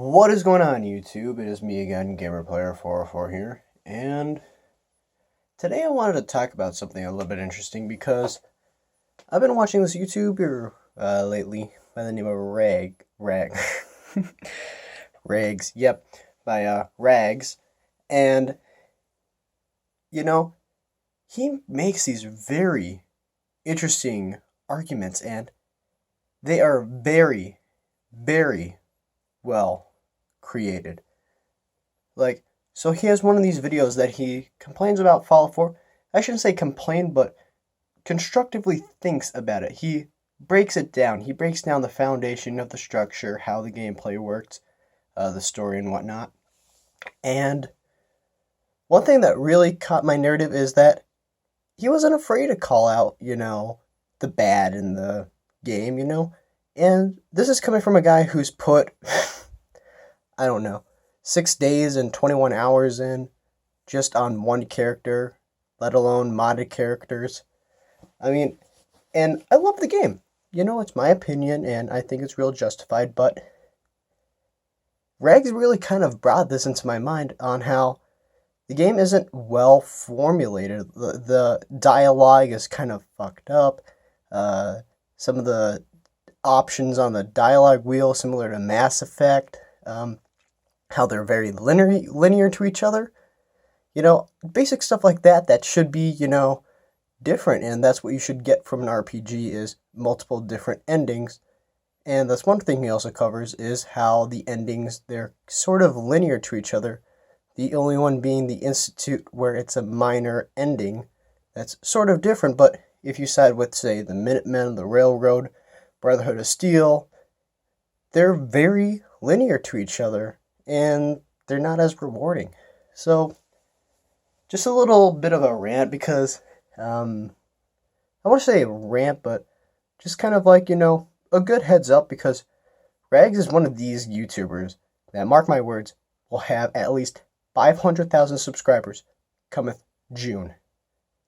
What is going on, YouTube? It is me again, GamerPlayer404 here, and today I wanted to talk about something a little bit interesting because I've been watching this YouTuber lately by the name of Rags, yep, by Rags, and he makes these very interesting arguments, and they are very, very well created. So he has one of these videos that he complains about Fallout 4. I shouldn't say complain, but constructively thinks about it. He breaks it down. He breaks down the foundation of the structure, how the gameplay works, the story and whatnot. And one thing that really caught my narrative is that he wasn't afraid to call out, the bad in the game, And this is coming from a guy who's put, 6 days and 21 hours in just on one character, let alone modded characters. And I love the game. It's my opinion, and I think it's real justified, but Rags really kind of brought this into my mind on how the game isn't well formulated. The dialogue is kind of fucked up. Some of the options on the dialogue wheel, similar to Mass Effect, how they're very linear to each other. Basic stuff like that should be, different, and that's what you should get from an RPG is multiple different endings. And that's one thing he also covers is how the endings, they're sort of linear to each other. The only one being the Institute, where it's a minor ending that's sort of different, but if you side with, say, the Minutemen, the Railroad, Brotherhood of Steel, they're very linear to each other, and they're not as rewarding. So, just a little bit of a rant because, I want to say rant, but just kind of like, a good heads up, because Rags is one of these YouTubers that, mark my words, will have at least 500,000 subscribers cometh June.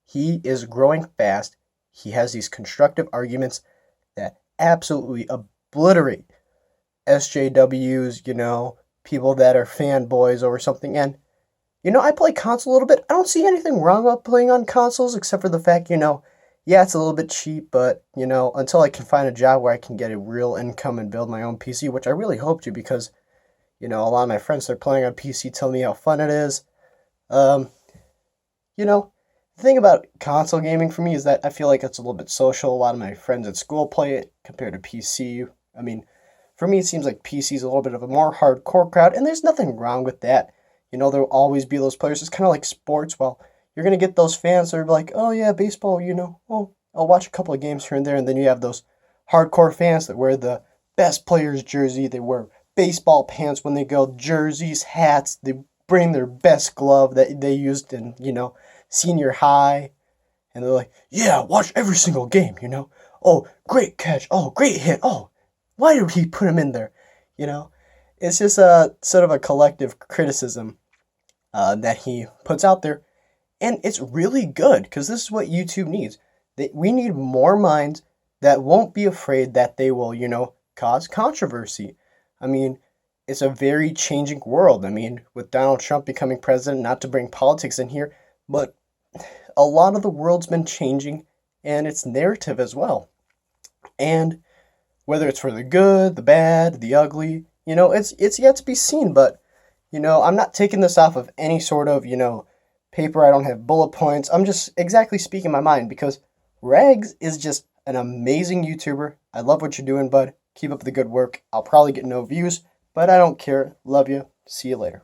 He is growing fast. He has these constructive arguments that absolutely obliterate SJWs, people that are fanboys over something. And, I play console a little bit. I don't see anything wrong with playing on consoles, except for the fact, yeah, it's a little bit cheap, but, until I can find a job where I can get a real income and build my own PC, which I really hope to, because, a lot of my friends that are playing on PC tell me how fun it is. The thing about console gaming for me is that I feel like it's a little bit social. A lot of my friends at school play it compared to PC. For me, it seems like PC is a little bit of a more hardcore crowd, and there's nothing wrong with that. There'll always be those players. It's kind of like sports. Well, you're going to get those fans that are like, oh yeah, baseball, I'll watch a couple of games here and there. And then you have those hardcore fans that wear the best player's jersey. They wear baseball pants when they go, jerseys, hats. They bring their best glove that they used in, senior high. And they're like, yeah, watch every single game, Oh, great catch. Oh, great hit. Oh, why did he put him in there? It's just a sort of a collective criticism that he puts out there. And it's really good, because this is what YouTube needs. We need more minds that won't be afraid that they will, cause controversy. It's a very changing world. With Donald Trump becoming president, not to bring politics in here, but a lot of the world's been changing, and its narrative as well. And whether it's for the good, the bad, the ugly, it's yet to be seen. But, I'm not taking this off of any sort of, paper. I don't have bullet points. I'm just exactly speaking my mind, because Rags is just an amazing YouTuber. I love what you're doing, bud. Keep up the good work. I'll probably get no views, but I don't care. Love you. See you later.